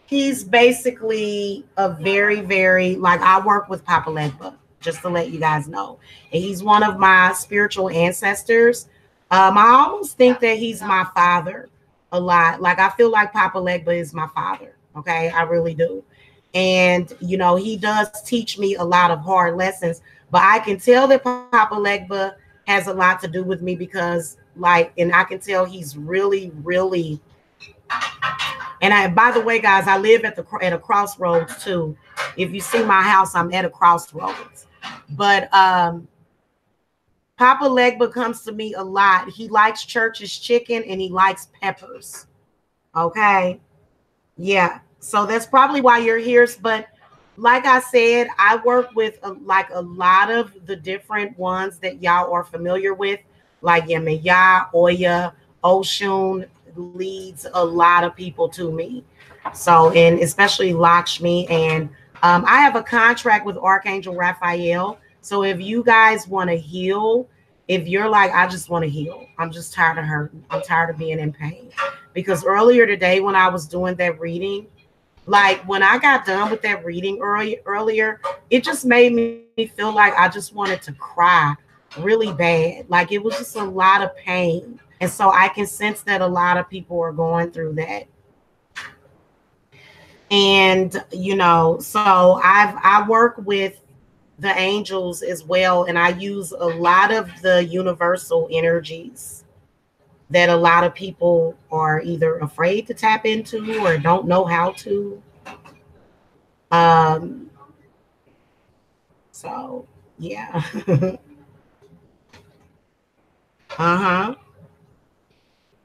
He's basically a very, very, like, I work with Papa Legba, just to let you guys know. And he's one of my spiritual ancestors. I almost think that he's my father a lot. Like, I feel like Papa Legba is my father. Okay, I really do. And, he does teach me a lot of hard lessons. But I can tell that Papa Legba has a lot to do with me because, like, and I can tell he's really, really. And by the way, guys, I live at a crossroads too. If you see my house, I'm at a crossroads. But Papa Legba comes to me a lot. He likes Church's chicken and he likes peppers. Okay. Yeah. So that's probably why you're here. But like I said, I work with a lot of the different ones that y'all are familiar with, like Yemaya, Oya, Oshun leads a lot of people to me. So, and especially Lakshmi. And I have a contract with Archangel Raphael. So if you guys want to heal, if you're like, I just want to heal, I'm just tired of hurting, I'm tired of being in pain. Because earlier today when I was doing that reading, like when I got done with that reading earlier, it just made me feel like I just wanted to cry really bad. Like it was just a lot of pain. And so I can sense that a lot of people are going through that. And so I work with the angels as well, and I use a lot of the universal energies that a lot of people are either afraid to tap into or don't know how to. Um, so yeah. Uh-huh.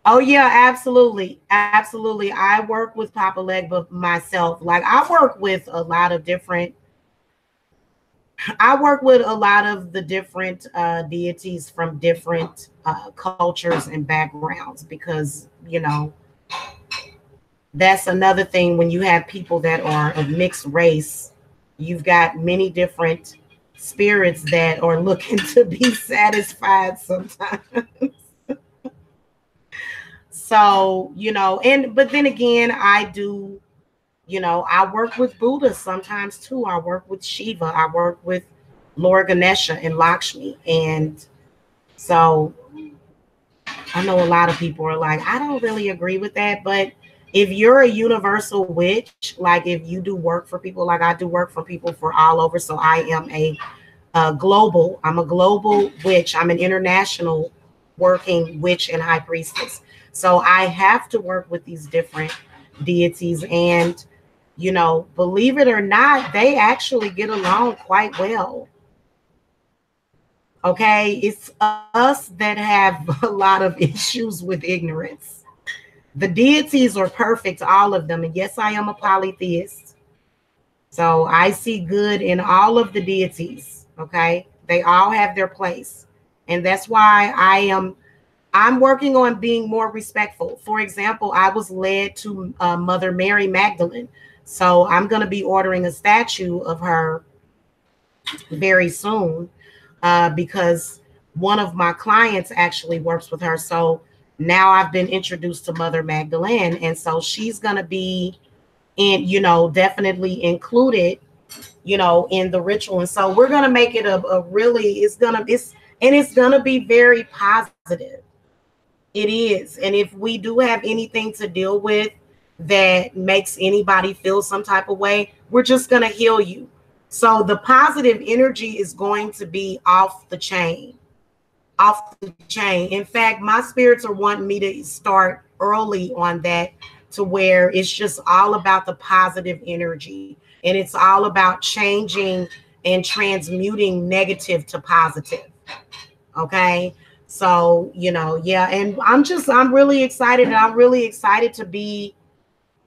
Oh yeah, absolutely. Absolutely. I work with Papa Legba myself. Like I work with a lot of the different deities from different cultures and backgrounds because, that's another thing when you have people that are of mixed race. You've got many different spirits that are looking to be satisfied sometimes. So, but then again, I work with Buddha sometimes too. I work with Shiva. I work with Lord Ganesha and Lakshmi. And so I know a lot of people are like, I don't really agree with that. But if you're a universal witch, like if you do work for people, like I do work for people for all over. So I am I'm a global witch. I'm an international working witch and high priestess. So I have to work with these different deities. And, believe it or not, they actually get along quite well. Okay, it's us that have a lot of issues with ignorance. The deities are perfect, all of them. And yes, I am a polytheist. So I see good in all of the deities. Okay, they all have their place. And that's why I'm working on being more respectful. For example, I was led to Mother Mary Magdalene. So I'm going to be ordering a statue of her very soon, because one of my clients actually works with her. So now I've been introduced to Mother Magdalene. And so she's going to be in, definitely included, in the ritual. And so we're going to make it a really, it's going to be very positive. It is. And if we do have anything to deal with that makes anybody feel some type of way, we're just going to heal you. So the positive energy is going to be off the chain, off the chain. In fact, my spirits are wanting me to start early on that, to where it's just all about the positive energy. And it's all about changing and transmuting negative to positive. Okay. So, yeah. And I'm really excited. And I'm really excited to be,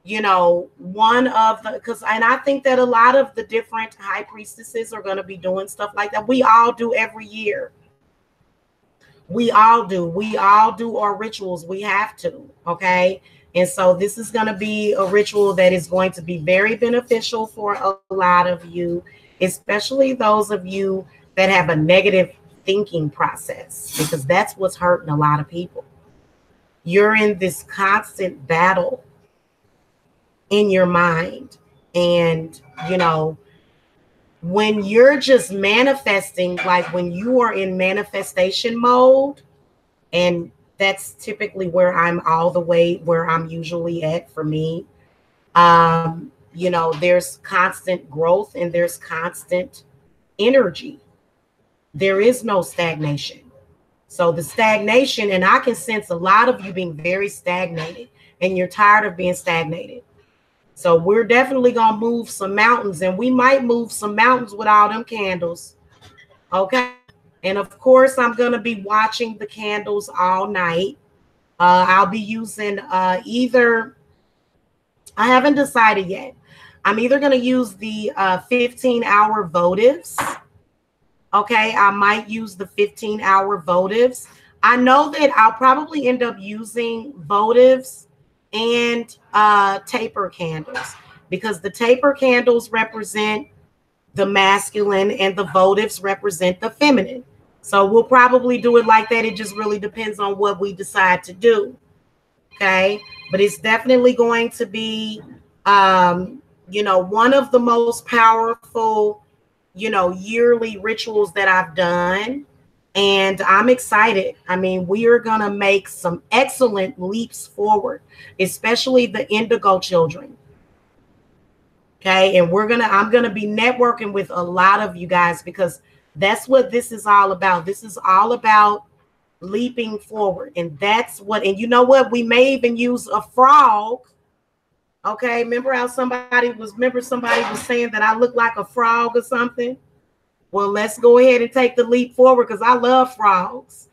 one of the, and I think that a lot of the different high priestesses are going to be doing stuff like that. We all do every year. We all do. We all do our rituals. We have to. Okay. And so this is going to be a ritual that is going to be very beneficial for a lot of you, especially those of you that have a negative thinking process, because that's what's hurting a lot of people. You're in this constant battle in your mind. And, when you're just manifesting, like when you are in manifestation mode, and that's typically where I'm all the way where I'm usually at for me. There's constant growth and there's constant energy. There is no stagnation. So the stagnation, and I can sense a lot of you being very stagnated and you're tired of being stagnated. So we're definitely going to move some mountains, and we might move some mountains with all them candles. Okay. And of course, I'm going to be watching the candles all night. I'll be using either, I haven't decided yet. I'm either going to use the 15-hour votives. Okay. I might use the 15-hour votives. I know that I'll probably end up using votives and taper candles, because the taper candles represent the masculine and the votives represent the feminine. So we'll probably do it like that. It just really depends on what we decide to do. Okay. But it's definitely going to be, one of the most powerful, yearly rituals that I've done. And I'm excited. I mean, we are going to make some excellent leaps forward, especially the indigo children. Okay. And I'm going to be networking with a lot of you guys, because that's what this is all about. This is all about leaping forward. And and you know what? We may even use a frog. Okay. Remember somebody was saying that I look like a frog or something? Well, let's go ahead and take the leap forward, because I love frogs.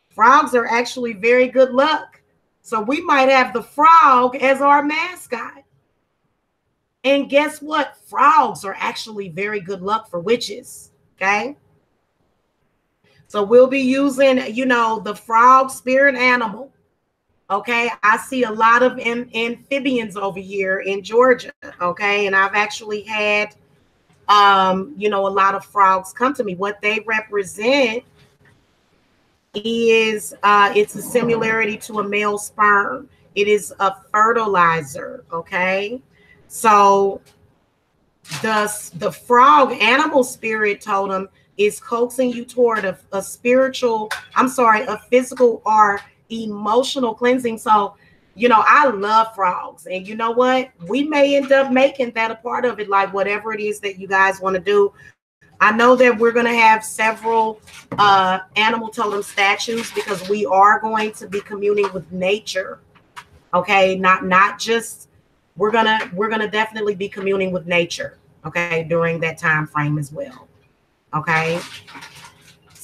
Frogs are actually very good luck. So we might have the frog as our mascot. And guess what? Frogs are actually very good luck for witches. Okay. So we'll be using, the frog spirit animal. Okay. I see a lot of amphibians over here in Georgia. Okay. And I've actually had, a lot of frogs come to me. What they represent is, it's a similarity to a male sperm. It is a fertilizer. Okay. So the frog animal spirit totem is coaxing you toward a physical or emotional cleansing. So, I love frogs, and you know what? We may end up making that a part of it, like whatever it is that you guys want to do. I know that we're going to have several animal totem statues, because we are going to be communing with nature. Okay. Not just, we're gonna definitely be communing with nature, okay, during that time frame as well. Okay.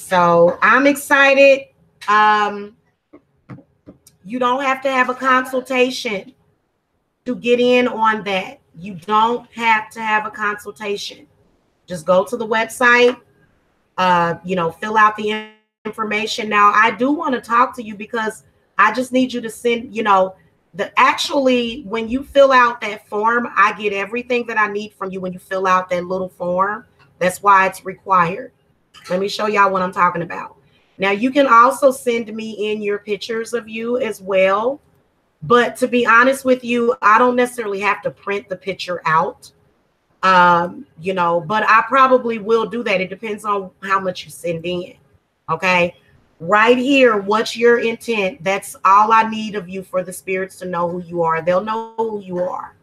So I'm excited. You don't have to have a consultation to get in on that. You don't have to have a consultation. Just go to the website, fill out the information. Now, I do want to talk to you because I just need you to send, when you fill out that form, I get everything that I need from you when you fill out that little form. That's why it's required. Let me show y'all what I'm talking about. Now, you can also send me in your pictures of you as well. But to be honest with you, I don't necessarily have to print the picture out. But I probably will do that. It depends on how much you send in. Okay. Right here, what's your intent? That's all I need of you for the spirits to know who you are. They'll know who you are.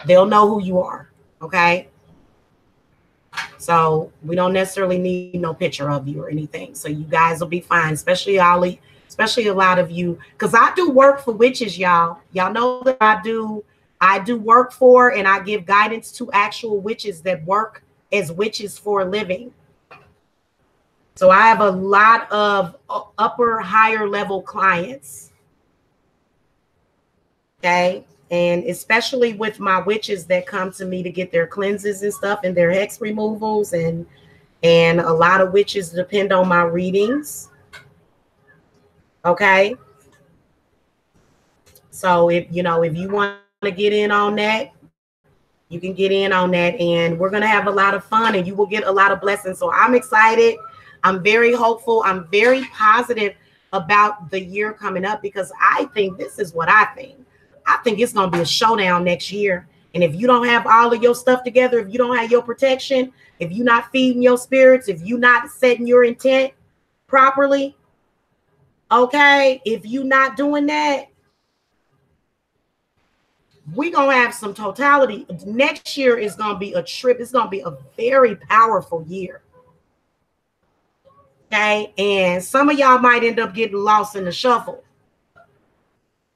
They'll know who you are. Okay. So we don't necessarily need no picture of you or anything. So you guys will be fine, especially a lot of you, because I do work for witches, y'all. Y'all know that I do work for, and I give guidance to actual witches that work as witches for a living. So I have a lot of higher level clients. Okay. And especially with my witches that come to me to get their cleanses and stuff and their hex removals, and a lot of witches depend on my readings. Okay. So if you want to get in on that, you can get in on that, and we're going to have a lot of fun, and you will get a lot of blessings. So I'm excited. I'm very hopeful. I'm very positive about the year coming up, because I think this is what I think. I think it's going to be a showdown next year. And if you don't have all of your stuff together, if you don't have your protection, if you're not feeding your spirits, if you're not setting your intent properly, okay, if you're not doing that, we're going to have some totality. Next year is going to be a trip. It's going to be a very powerful year. Okay. And some of y'all might end up getting lost in the shuffle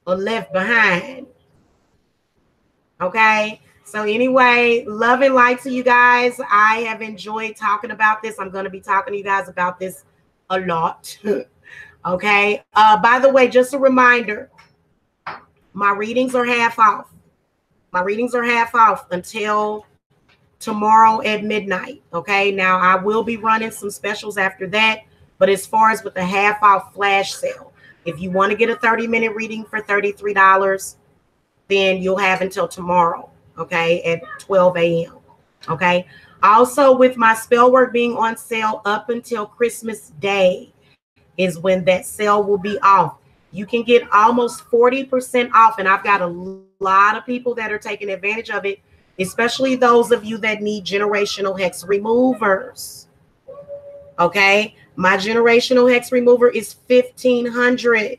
or left behind. Okay. So anyway, love and light to you guys. I have enjoyed talking about this. I'm going to be talking to you guys about this a lot. Okay. By the way, just a reminder, my readings are half off. My readings are half off until tomorrow at midnight. Okay. Now I will be running some specials after that, but as far as with the half off flash sale, if you want to get a 30-minute reading for $33, then you'll have until tomorrow. Okay. At 12 a.m. Okay. Also, with my spell work being on sale up until Christmas Day is when that sale will be off. You can get almost 40% off. And I've got a lot of people that are taking advantage of it, especially those of you that need generational hex removers. Okay. My generational hex remover is $1,500.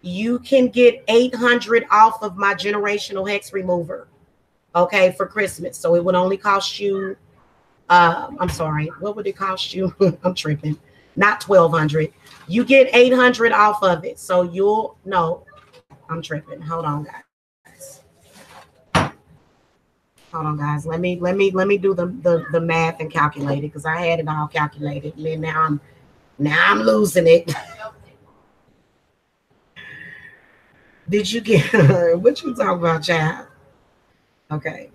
You can get $800 off of my generational hex remover. Okay. For Christmas. So it would only cost you, I'm sorry. What would it cost you? I'm tripping. Not $1,200. You get $800 off of it. So you'll know. I'm tripping. Hold on, guys. Hold on, guys. Let me do the math and calculate it, because I had it all calculated, and then now I'm losing it. Did you get what you talking about, child? Okay.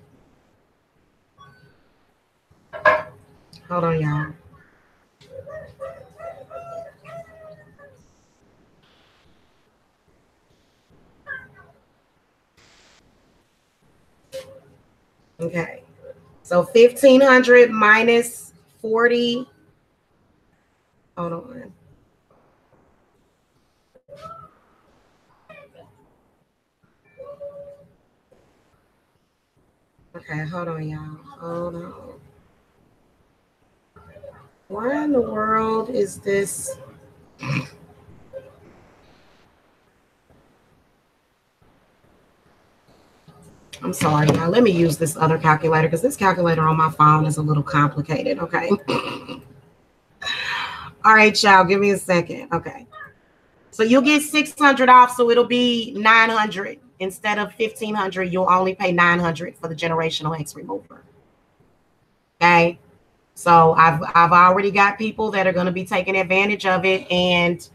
Hold on, y'all. Okay. So 1,500 minus 40. Hold on. Okay, hold on, y'all. Hold on. Why in the world is this? I'm sorry, y'all. Let me use this other calculator, because this calculator on my phone is a little complicated. Okay. All right, y'all. Give me a second. Okay. So you'll get $600 off. So it'll be $900 instead of $1,500. You'll only pay $900 for the generational hex remover. Okay. So I've already got people that are going to be taking advantage of it. And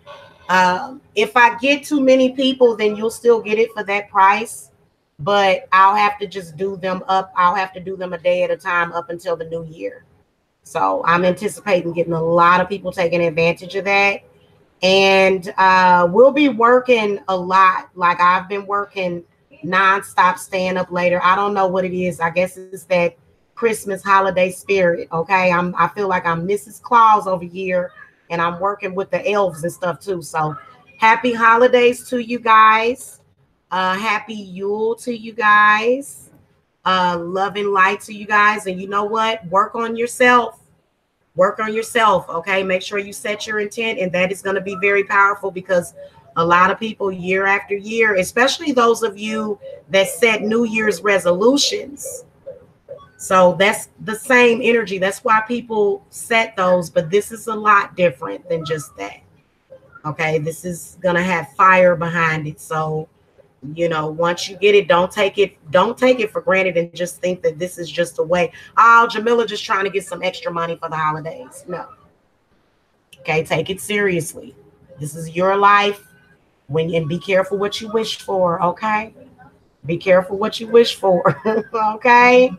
if I get too many people, then you'll still get it for that price. But I'll have to just do them up. I'll have to do them a day at a time up until the new year. So I'm anticipating getting a lot of people taking advantage of that. And we'll be working a lot. Like I've been working nonstop, staying up later. I don't know what it is. I guess it's that Christmas holiday spirit. Okay, I feel like I'm Mrs. Claus over here, and I'm working with the elves and stuff too. So happy holidays to you guys. Happy Yule to you guys. Love and light to you guys. And you know what? Work on yourself. Work on yourself. Okay, make sure you set your intent, and that is going to be very powerful because a lot of people year after year, especially those of you that set New Year's resolutions. So that's the same energy. That's why people set those, but this is a lot different than just that. Okay, this is going to have fire behind it. So, you know, once you get it, don't take it for granted and just think that this is just a way. Oh, Jamila just trying to get some extra money for the holidays. No. Okay, take it seriously. This is your life. And be careful what you wish for, okay? Be careful what you wish for. Okay?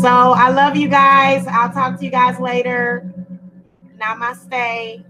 So I love you guys. I'll talk to you guys later. Namaste.